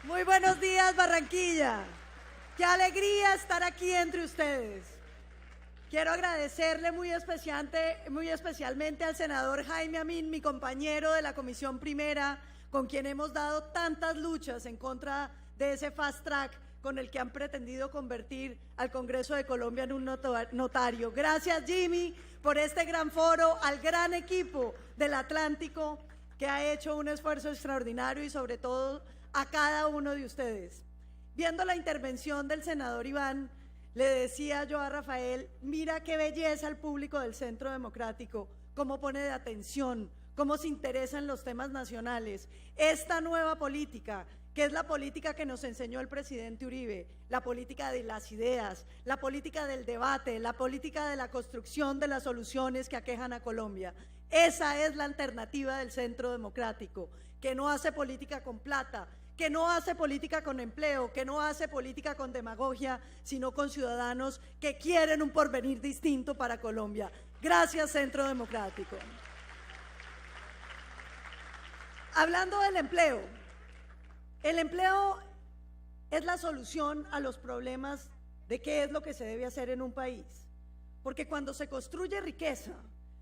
Muy buenos días, Barranquilla. Qué alegría estar aquí entre ustedes. Quiero agradecerle muy especialmente al senador Jaime Amin, mi compañero de la Comisión Primera, con quien hemos dado tantas luchas en contra de ese fast track con el que han pretendido convertir al Congreso de Colombia en un notario. Gracias, Jimmy, por este gran foro, al gran equipo del Atlántico que ha hecho un esfuerzo extraordinario y sobre todo a cada uno de ustedes. Viendo la intervención del senador Iván, le decía yo a Rafael, mira qué belleza el público del Centro Democrático, cómo pone de atención, cómo se interesa en los temas nacionales. Esta nueva política, que es la política que nos enseñó el presidente Uribe, la política de las ideas, la política del debate, la política de la construcción de las soluciones que aquejan a Colombia. Esa es la alternativa del Centro Democrático, que no hace política con plata, que no hace política con empleo, que no hace política con demagogia, sino con ciudadanos que quieren un porvenir distinto para Colombia. Gracias, Centro Democrático. Hablando del empleo, el empleo es la solución a los problemas de qué es lo que se debe hacer en un país. Porque cuando se construye riqueza,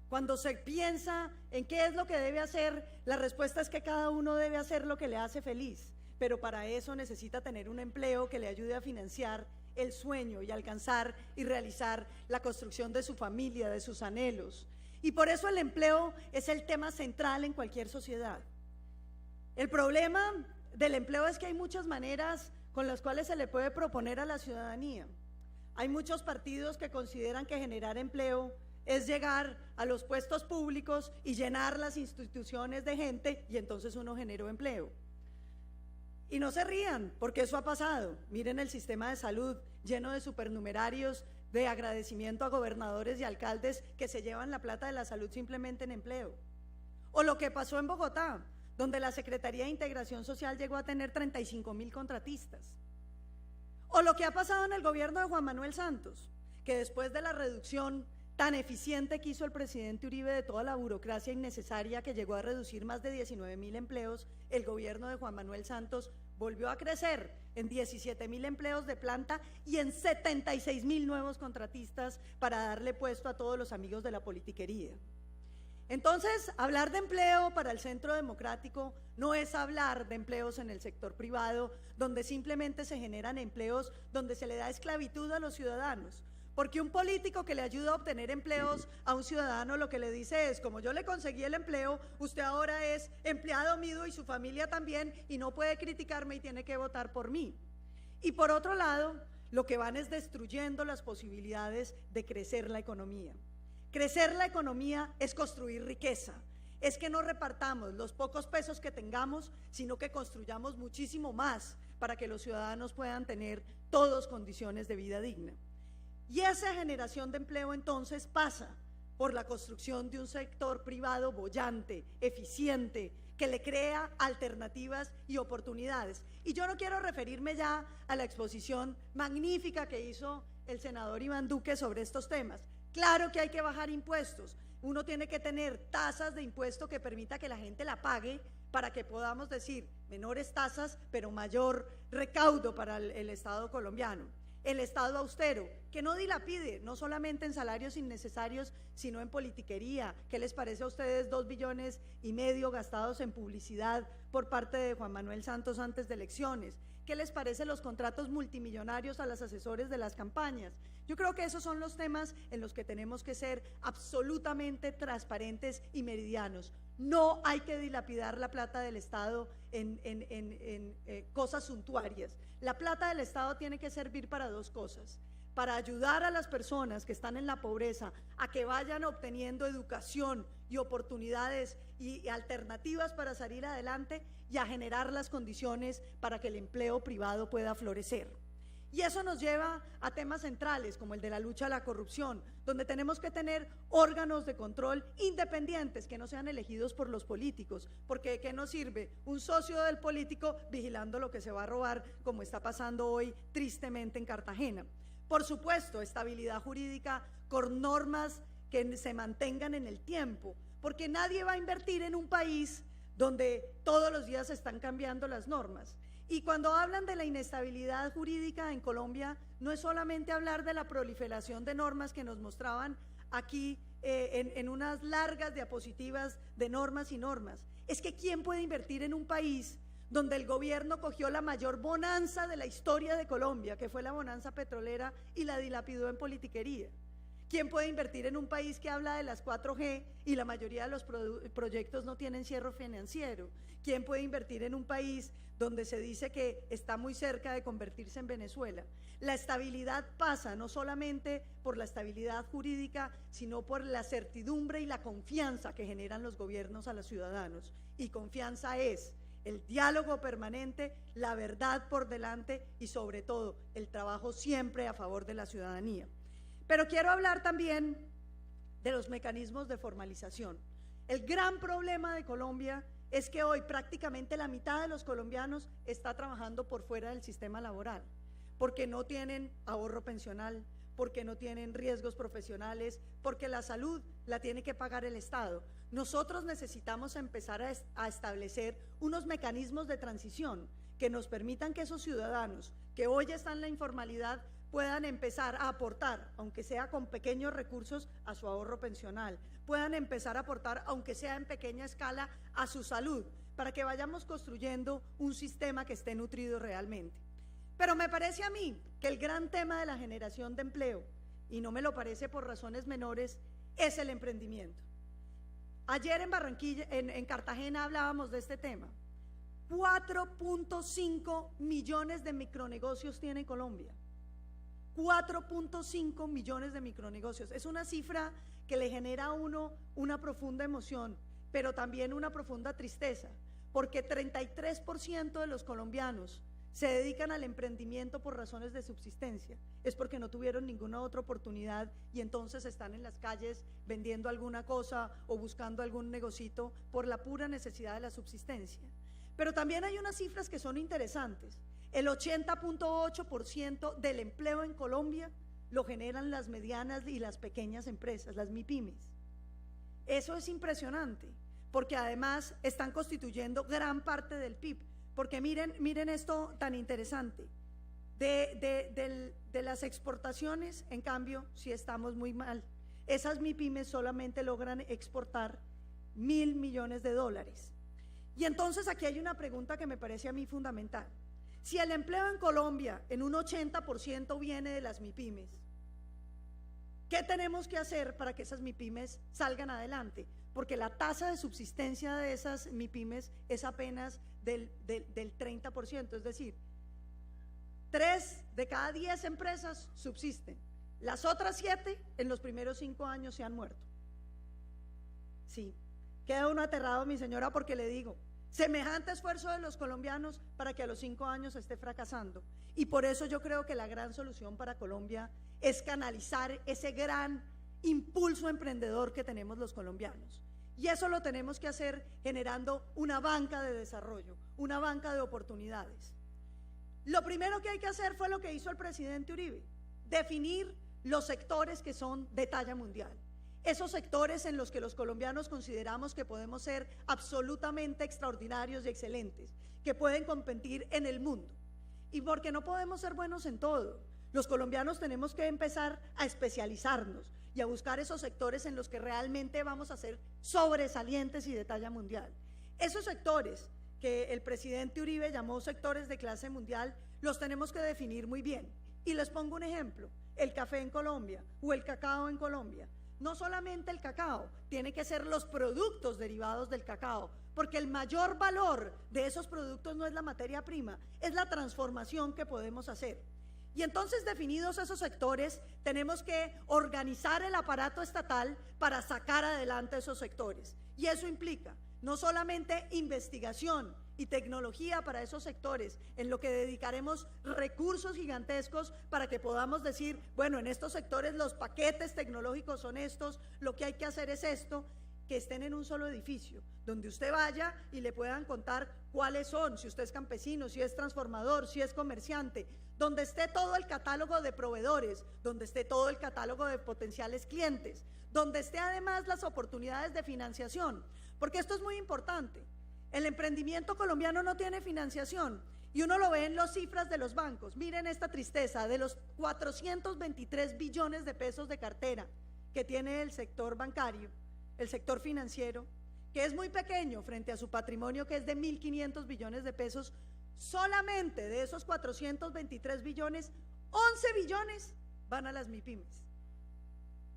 cuando se piensa en qué es lo que debe hacer, la respuesta es que cada uno debe hacer lo que le hace feliz. Pero para eso necesita tener un empleo que le ayude a financiar el sueño y alcanzar y realizar la construcción de su familia, de sus anhelos. Y por eso el empleo es el tema central en cualquier sociedad. El problema del empleo es que hay muchas maneras con las cuales se le puede proponer a la ciudadanía. Hay muchos partidos que consideran que generar empleo es llegar a los puestos públicos y llenar las instituciones de gente y entonces uno generó empleo. Y no se rían, porque eso ha pasado. Miren el sistema de salud lleno de supernumerarios, de agradecimiento a gobernadores y alcaldes que se llevan la plata de la salud simplemente en empleo. O lo que pasó en Bogotá, donde la Secretaría de Integración Social llegó a tener 35.000 contratistas. O lo que ha pasado en el gobierno de Juan Manuel Santos, que después de la reducción tan eficiente que hizo el presidente Uribe de toda la burocracia innecesaria que llegó a reducir más de 19.000 empleos, el gobierno de Juan Manuel Santos volvió a crecer en 17.000 empleos de planta y en 76.000 nuevos contratistas para darle puesto a todos los amigos de la politiquería. Entonces, hablar de empleo para el Centro Democrático no es hablar de empleos en el sector privado, donde simplemente se generan empleos donde se le da esclavitud a los ciudadanos. Porque un político que le ayuda a obtener empleos a un ciudadano lo que le dice es, como yo le conseguí el empleo, usted ahora es empleado mío y su familia también y no puede criticarme y tiene que votar por mí. Y por otro lado, lo que van es destruyendo las posibilidades de crecer la economía. Crecer la economía es construir riqueza, es que no repartamos los pocos pesos que tengamos, sino que construyamos muchísimo más para que los ciudadanos puedan tener todas condiciones de vida digna. Y esa generación de empleo entonces pasa por la construcción de un sector privado boyante, eficiente, que le crea alternativas y oportunidades. Y yo no quiero referirme ya a la exposición magnífica que hizo el senador Iván Duque sobre estos temas. Claro que hay que bajar impuestos, uno tiene que tener tasas de impuesto que permita que la gente la pague para que podamos decir menores tasas pero mayor recaudo para el Estado colombiano. El Estado austero, que no dilapide, no solamente en salarios innecesarios, sino en politiquería. ¿Qué les parece a ustedes 2,5 billones gastados en publicidad por parte de Juan Manuel Santos antes de elecciones? ¿Qué les parece los contratos multimillonarios a los asesores de las campañas? Yo creo que esos son los temas en los que tenemos que ser absolutamente transparentes y meridianos. No hay que dilapidar la plata del Estado en cosas suntuarias. La plata del Estado tiene que servir para dos cosas: para ayudar a las personas que están en la pobreza a que vayan obteniendo educación y oportunidades y alternativas para salir adelante, y a generar las condiciones para que el empleo privado pueda florecer. Y eso nos lleva a temas centrales como el de la lucha a la corrupción, donde tenemos que tener órganos de control independientes que no sean elegidos por los políticos, porque ¿de qué nos sirve un socio del político vigilando lo que se va a robar, como está pasando hoy tristemente en Cartagena? Por supuesto, estabilidad jurídica con normas que se mantengan en el tiempo, porque nadie va a invertir en un país donde todos los días se están cambiando las normas. Y cuando hablan de la inestabilidad jurídica en Colombia, no es solamente hablar de la proliferación de normas que nos mostraban aquí en unas largas diapositivas de normas y normas. Es que ¿quién puede invertir en un país donde el gobierno cogió la mayor bonanza de la historia de Colombia, que fue la bonanza petrolera, y la dilapidó en politiquería? ¿Quién puede invertir en un país que habla de las 4G y la mayoría de los proyectos no tienen cierre financiero? ¿Quién puede invertir en un país donde se dice que está muy cerca de convertirse en Venezuela? La estabilidad pasa no solamente por la estabilidad jurídica, sino por la certidumbre y la confianza que generan los gobiernos a los ciudadanos. Y confianza es el diálogo permanente, la verdad por delante y sobre todo el trabajo siempre a favor de la ciudadanía. Pero quiero hablar también de los mecanismos de formalización. El gran problema de Colombia es que hoy prácticamente la mitad de los colombianos está trabajando por fuera del sistema laboral, porque no tienen ahorro pensional, porque no tienen riesgos profesionales, porque la salud la tiene que pagar el Estado. Nosotros necesitamos empezar a establecer unos mecanismos de transición que nos permitan que esos ciudadanos que hoy están en la informalidad puedan empezar a aportar, aunque sea con pequeños recursos, a su ahorro pensional, puedan empezar a aportar, aunque sea en pequeña escala, a su salud, para que vayamos construyendo un sistema que esté nutrido realmente. Pero me parece a mí que el gran tema de la generación de empleo, y no me lo parece por razones menores, es el emprendimiento. Ayer en Barranquilla, en Cartagena hablábamos de este tema. 4.5 millones de micronegocios tiene Colombia. 4.5 millones de micronegocios. Es una cifra que le genera a uno una profunda emoción, pero también una profunda tristeza, porque 33% de los colombianos se dedican al emprendimiento por razones de subsistencia. Es porque no tuvieron ninguna otra oportunidad y entonces están en las calles vendiendo alguna cosa o buscando algún negocito por la pura necesidad de la subsistencia. Pero también hay unas cifras que son interesantes. El 80.8% del empleo en Colombia lo generan las medianas y las pequeñas empresas, las MIPYMES. Eso es impresionante, porque además están constituyendo gran parte del PIB. Porque miren esto tan interesante. De las exportaciones, en cambio, sí estamos muy mal. Esas MIPYMES solamente logran exportar 1.000 millones de dólares. Y entonces aquí hay una pregunta que me parece a mí fundamental. Si el empleo en Colombia en un 80% viene de las MIPYMES, ¿qué tenemos que hacer para que esas MIPYMES salgan adelante? Porque la tasa de subsistencia de esas MIPYMES es apenas del 30%, es decir, 3 de cada 10 empresas subsisten. Las otras 7 en los primeros 5 años se han muerto. Sí, queda uno aterrado, mi señora, porque le digo, semejante esfuerzo de los colombianos para que a los 5 años esté fracasando. Y por eso yo creo que la gran solución para Colombia es canalizar ese gran impulso emprendedor que tenemos los colombianos. Y eso lo tenemos que hacer generando una banca de desarrollo, una banca de oportunidades. Lo primero que hay que hacer fue lo que hizo el presidente Uribe, definir los sectores que son de talla mundial. Esos sectores en los que los colombianos consideramos que podemos ser absolutamente extraordinarios y excelentes, que pueden competir en el mundo. Y porque no podemos ser buenos en todo, los colombianos tenemos que empezar a especializarnos y a buscar esos sectores en los que realmente vamos a ser sobresalientes y de talla mundial. Esos sectores que el presidente Uribe llamó sectores de clase mundial, los tenemos que definir muy bien. Y les pongo un ejemplo, el café en Colombia o el cacao en Colombia. No solamente el cacao, tiene que ser los productos derivados del cacao, porque el mayor valor de esos productos no es la materia prima, es la transformación que podemos hacer. Y entonces, definidos esos sectores, tenemos que organizar el aparato estatal para sacar adelante esos sectores. Y eso implica no solamente investigación y tecnología para esos sectores, en lo que dedicaremos recursos gigantescos para que podamos decir, bueno, en estos sectores los paquetes tecnológicos son estos, lo que hay que hacer es esto, que estén en un solo edificio, donde usted vaya y le puedan contar cuáles son, si usted es campesino, si es transformador, si es comerciante, donde esté todo el catálogo de proveedores, donde esté todo el catálogo de potenciales clientes, donde esté además las oportunidades de financiación, porque esto es muy importante. El emprendimiento colombiano no tiene financiación Y uno lo ve en las cifras de los bancos. Miren esta tristeza, de los 423 billones de pesos de cartera que tiene el sector bancario, el sector financiero, que es muy pequeño frente a su patrimonio, que es de 1.500 billones de pesos, solamente de esos 423 billones, 11 billones van a las MIPYMES.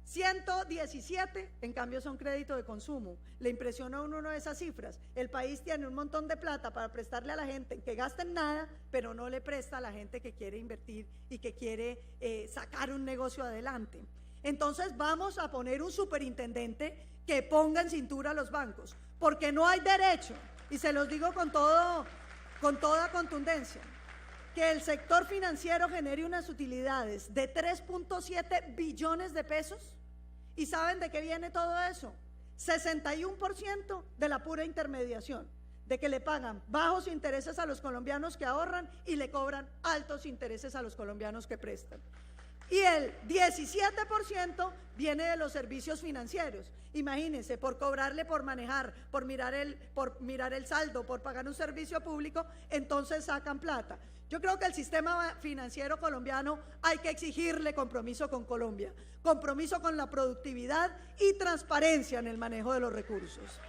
117, en cambio, son crédito de consumo. Le impresiona a uno de esas cifras. El país tiene un montón de plata para prestarle a la gente que gasta en nada, pero no le presta a la gente que quiere invertir y que quiere sacar un negocio adelante. Entonces vamos a poner un superintendente que ponga en cintura a los bancos, porque no hay derecho, y se los digo con toda contundencia, que el sector financiero genere unas utilidades de 3.7 billones de pesos. ¿Y saben de qué viene todo eso? 61% de la pura intermediación, de que le pagan bajos intereses a los colombianos que ahorran y le cobran altos intereses a los colombianos que prestan. Y el 17% viene de los servicios financieros. Imagínense, por cobrarle por manejar, por mirar el saldo, por pagar un servicio público, entonces sacan plata. Yo creo que el sistema financiero colombiano hay que exigirle compromiso con Colombia, compromiso con la productividad y transparencia en el manejo de los recursos.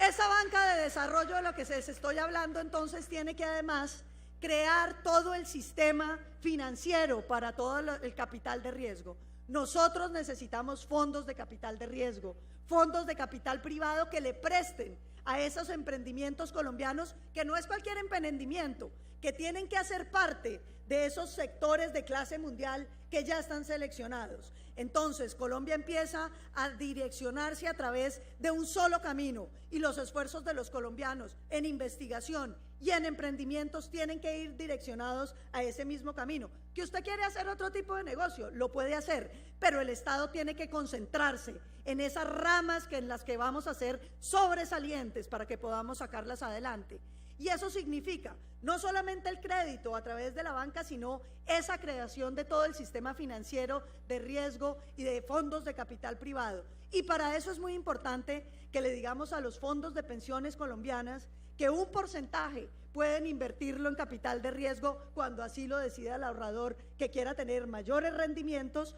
Esa banca de desarrollo de lo que les estoy hablando entonces tiene que además crear todo el sistema financiero para todo el capital de riesgo. Nosotros necesitamos fondos de capital de riesgo, fondos de capital privado que le presten a esos emprendimientos colombianos, que no es cualquier emprendimiento, que tienen que hacer parte de esos sectores de clase mundial que ya están seleccionados. Entonces, Colombia empieza a direccionarse a través de un solo camino, y los esfuerzos de los colombianos en investigación y en emprendimientos tienen que ir direccionados a ese mismo camino. Que usted quiere hacer otro tipo de negocio, lo puede hacer, pero el Estado tiene que concentrarse en esas ramas en las que vamos a ser sobresalientes para que podamos sacarlas adelante. Y eso significa no solamente el crédito a través de la banca, sino esa creación de todo el sistema financiero de riesgo y de fondos de capital privado. Y para eso es muy importante que le digamos a los fondos de pensiones colombianas que un porcentaje pueden invertirlo en capital de riesgo cuando así lo decida el ahorrador que quiera tener mayores rendimientos,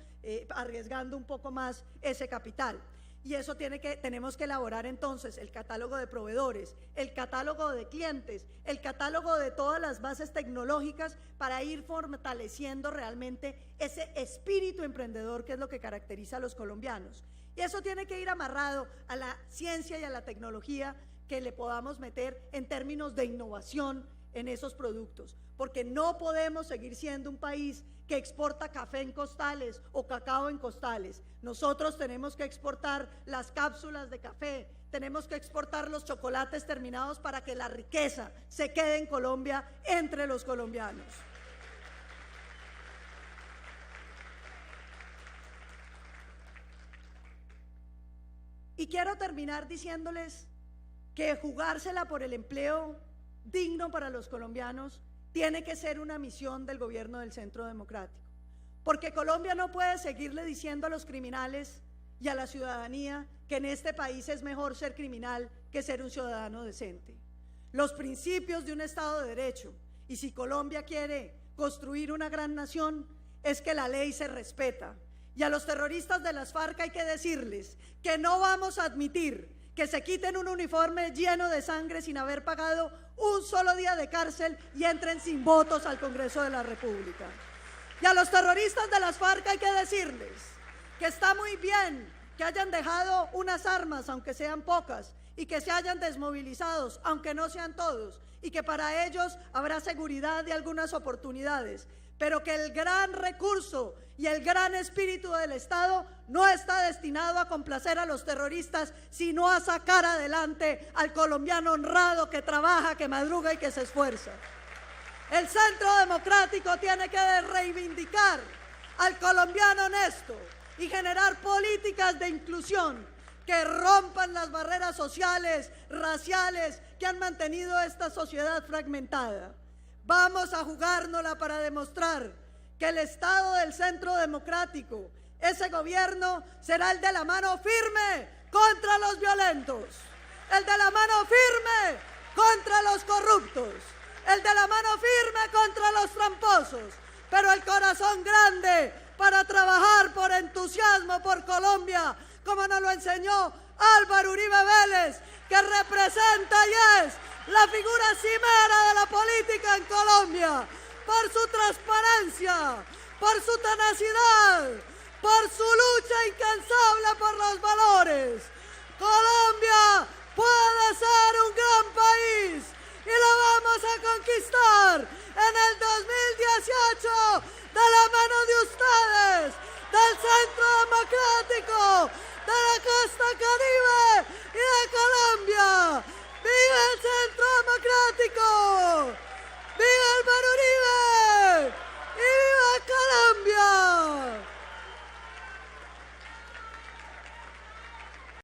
arriesgando un poco más ese capital. Y eso tenemos que elaborar entonces el catálogo de proveedores, el catálogo de clientes, el catálogo de todas las bases tecnológicas para ir fortaleciendo realmente ese espíritu emprendedor que es lo que caracteriza a los colombianos. Y eso tiene que ir amarrado a la ciencia y a la tecnología que le podamos meter en términos de innovación en esos productos, porque no podemos seguir siendo un país que exporta café en costales o cacao en costales. Nosotros tenemos que exportar las cápsulas de café, tenemos que exportar los chocolates terminados para que la riqueza se quede en Colombia entre los colombianos. Y quiero terminar diciéndoles que jugársela por el empleo digno para los colombianos tiene que ser una misión del gobierno del Centro Democrático, porque Colombia no puede seguirle diciendo a los criminales y a la ciudadanía que en este país es mejor ser criminal que ser un ciudadano decente. Los principios de un Estado de Derecho, y si Colombia quiere construir una gran nación, es que la ley se respeta. Y a los terroristas de las FARC hay que decirles que no vamos a admitir que se quiten un uniforme lleno de sangre sin haber pagado un solo día de cárcel y entren sin votos al Congreso de la República. Y a los terroristas de las FARC hay que decirles que está muy bien que hayan dejado unas armas, aunque sean pocas, y que se hayan desmovilizados, aunque no sean todos, y que para ellos habrá seguridad y algunas oportunidades, pero que el gran recurso y el gran espíritu del Estado no está destinado a complacer a los terroristas, sino a sacar adelante al colombiano honrado que trabaja, que madruga y que se esfuerza. El Centro Democrático tiene que reivindicar al colombiano honesto y generar políticas de inclusión que rompan las barreras sociales, raciales que han mantenido esta sociedad fragmentada. Vamos a jugárnosla para demostrar que el Estado del Centro Democrático, ese gobierno, será el de la mano firme contra los violentos, el de la mano firme contra corruptos, el de la mano firme contra los tramposos, pero el corazón grande para trabajar por entusiasmo por Colombia, como nos lo enseñó Álvaro Uribe Vélez, que representa y es la figura cimera de la política en Colombia, por su transparencia, por su tenacidad, por su lucha incansable por los valores. Colombia